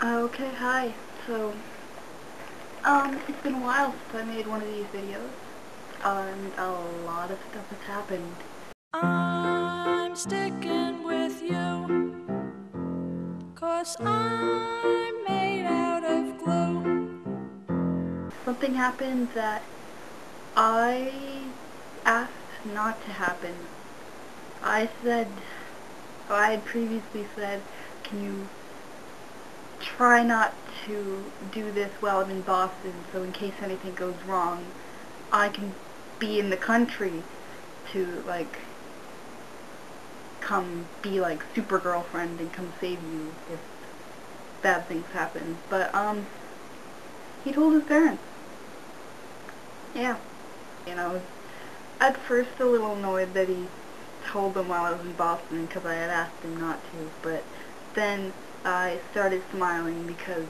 Okay, hi. So, it's been a while since I made one of these videos, and a lot of stuff has happened. I'm sticking with you, 'cause I'm made out of glue. Something happened that I asked not to happen. I said, I had previously said, can you try not to do this while I'm in Boston, so in case anything goes wrong, I can be in the country to, like, come be like super girlfriend and come save you if bad things happen. But he told his parents. Yeah. And I was at first a little annoyed that he told them while I was in Boston because I had asked him not to, but then I started smiling because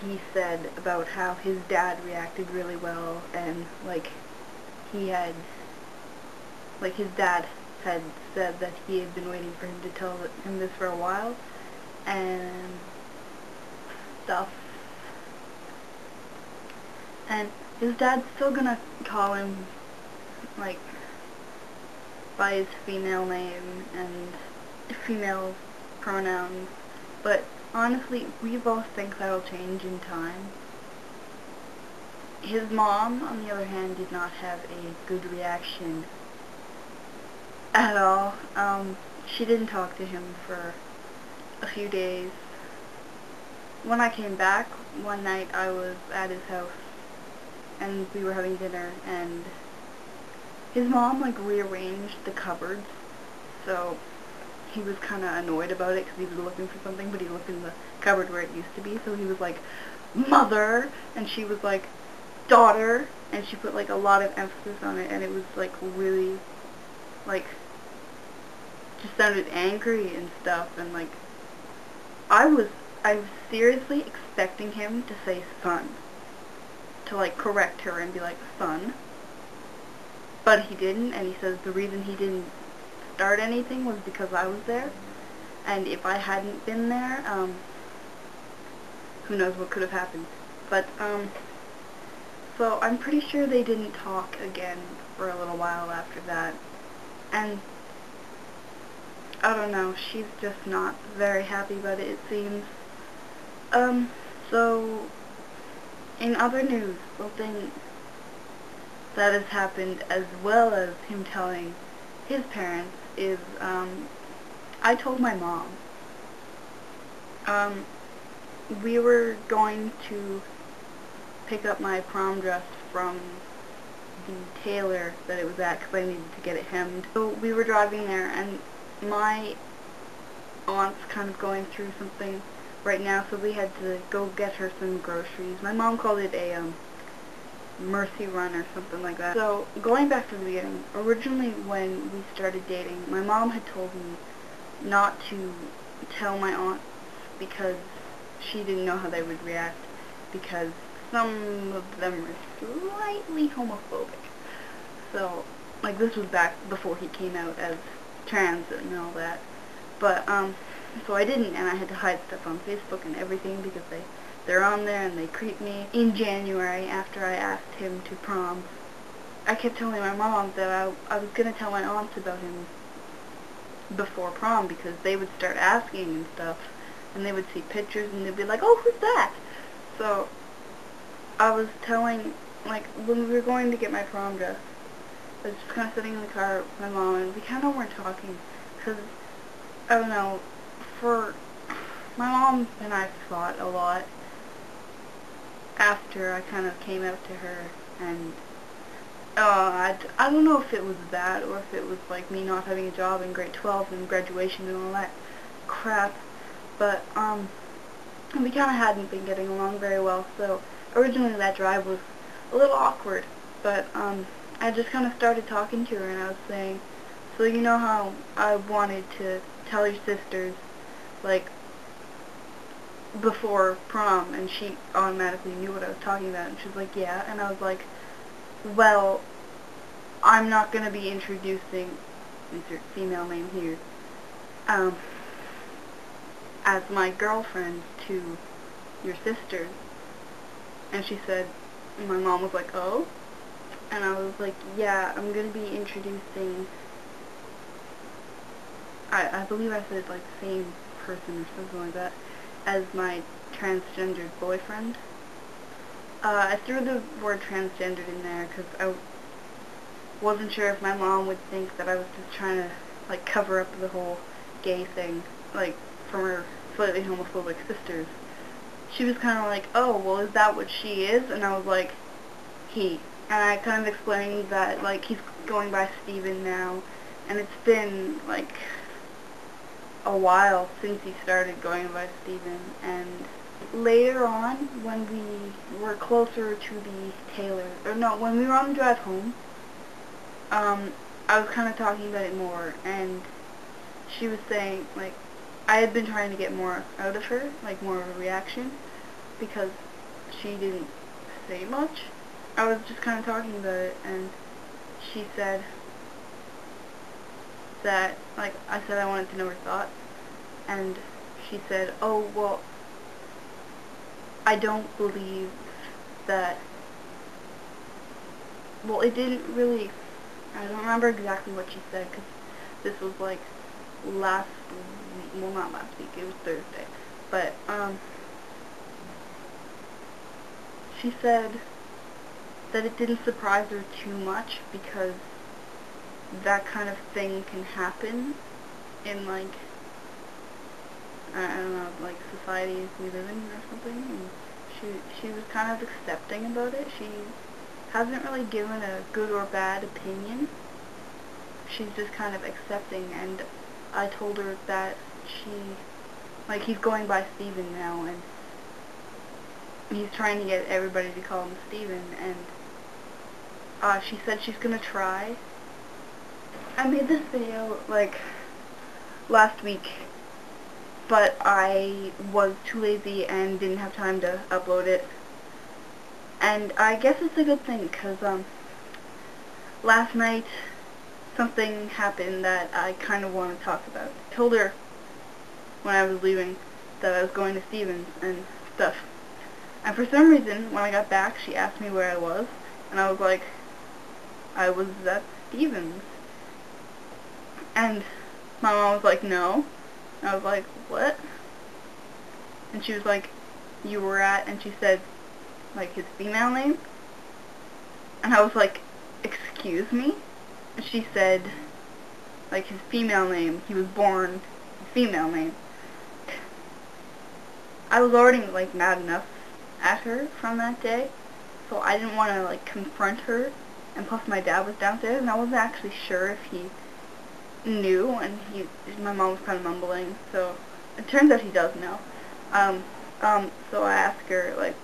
he said about how his dad reacted really well, and like he had his dad had said that he had been waiting for him to tell him this for a while, and stuff. And his dad's still gonna call him, like, by his female name and female pronouns, but honestly, we both think that'll change in time. His mom, on the other hand, did not have a good reaction at all. She didn't talk to him for a few days. When I came back, one night I was at his house, and we were having dinner, and his mom, like, rearranged the cupboards, so he was kind of annoyed about it because he was looking for something, but he looked in the cupboard where it used to be, so he was like, "Mother," and she was like, "Daughter," and she put, like, a lot of emphasis on it, and it was, like, really, like, just sounded angry and stuff, and, like, I was seriously expecting him to say son, to, like, correct her and be like, "Son," but he didn't, and he says the reason he didn't start anything was because I was there, and if I hadn't been there, who knows what could have happened. But, so I'm pretty sure they didn't talk again for a little while after that, and I don't know, she's just not very happy about it seems. So, in other news, something that has happened as well as him telling his parents is, I told my mom. We were going to pick up my prom dress from the tailor that it was at because I needed to get it hemmed. So we were driving there, and my aunt's kind of going through something right now, so we had to go get her some groceries. My mom called it a mercy run or something like that. So going back to the beginning, originally when we started dating, my mom had told me not to tell my aunts because she didn't know how they would react, because some of them were slightly homophobic. So, like, this was back before he came out as trans and all that. But, so I didn't, and I had to hide stuff on Facebook and everything because they're on there and they creep me. In January, after I asked him to prom, I kept telling my mom that I was going to tell my aunts about him before prom because they would start asking and stuff, and they would see pictures and they'd be like, "Oh, who's that?" So I was telling, like, when we were going to get my prom dress, I was just kind of sitting in the car with my mom, and we kind of weren't talking because, I don't know, my mom and I fought a lot after I kind of came out to her, and I don't know if it was that or if it was like me not having a job in grade 12 and graduation and all that crap, but we kind of hadn't been getting along very well, so originally that drive was a little awkward, but I just kind of started talking to her, and I was saying, so you know how I wanted to tell your sisters, like, before prom, and she automatically knew what I was talking about, and she was like, yeah, and I was like, well, I'm not going to be introducing, insert female name here, as my girlfriend to your sisters. And she said, my mom was like, oh? And I was like, yeah, I'm going to be introducing, I believe I said like same person or something like that, as my transgendered boyfriend. I threw the word transgendered in there because I wasn't sure if my mom would think that I was just trying to like cover up the whole gay thing, like from her slightly homophobic sisters. She was kind of like, oh, well, is that what she is? And I was like, he. And I kind of explained that like he's going by Steven now, and it's been like a while since he started going by Steven. And later on, when we were closer to the Taylor, or no, when we were on the drive home, I was kind of talking about it more, and she was saying, like, I had been trying to get more out of her, like more of a reaction, because she didn't say much. I was just kind of talking about it, and she said that, like, I said I wanted to know her thoughts, and she said, oh, well, I don't believe that, well, it didn't really, I don't remember exactly what she said, because this was, like, last week, well, not last week, it was Thursday, but, she said that it didn't surprise her too much, because that kind of thing can happen in, like, I don't know, like, societies we live in or something, and she was kind of accepting about it. She hasn't really given a good or bad opinion. She's just kind of accepting, and I told her that like, he's going by Steven now, and he's trying to get everybody to call him Steven, and she said she's gonna try. I made this video, like, last week, but I was too lazy and didn't have time to upload it. And I guess it's a good thing, because, last night, something happened that I kind of want to talk about. I told her, when I was leaving, that I was going to Steven's and stuff. And for some reason, when I got back, she asked me where I was, and I was like, I was at Steven's. And my mom was like, no. And I was like, what? And she was like, you were at, and she said, like, his female name? And I was like, excuse me? And she said, like, his female name. He was born female name. I was already, like, mad enough at her from that day, so I didn't want to, like, confront her. And plus my dad was downstairs, and I wasn't actually sure if he knew, and my mom was kind of mumbling, so it turns out he does know. So I asked her, like,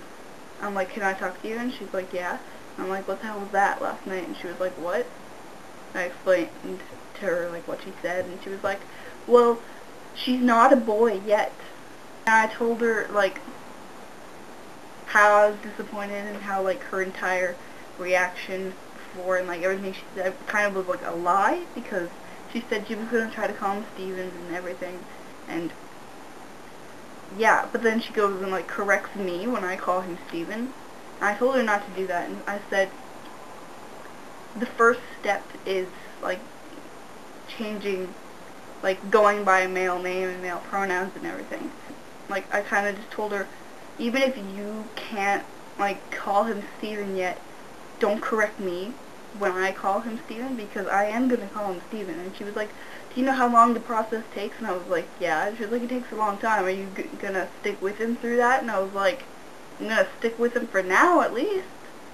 I'm like, can I talk to you? And she's like, yeah. And I'm like, what the hell was that last night? And she was like, what? I explained to her, like, what she said, and she was like, well, she's not a boy yet. And I told her, like, how I was disappointed and how, like, her entire reaction before and, like, everything she said kind of was, like, a lie, because she said she was going to try to call him Stevens and everything, and yeah, but then she goes and, like, corrects me when I call him Steven. I told her not to do that, and I said the first step is, like, changing, like, going by a male name and male pronouns and everything. Like, I kind of just told her, even if you can't, like, call him Steven yet, don't correct me when I call him Steven, because I am going to call him Steven. And she was like, do you know how long the process takes? And I was like, yeah. She was like, it takes a long time. Are you going to stick with him through that? And I was like, I'm going to stick with him for now, at least.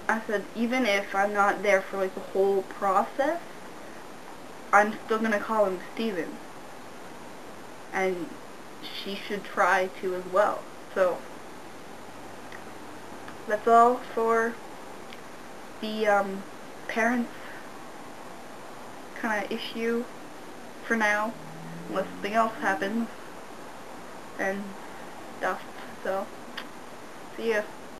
I said, even if I'm not there for, like, the whole process, I'm still going to call him Steven. And she should try to as well. So, that's all for the, parents kind of issue for now, unless something else happens and stuff. So, see ya.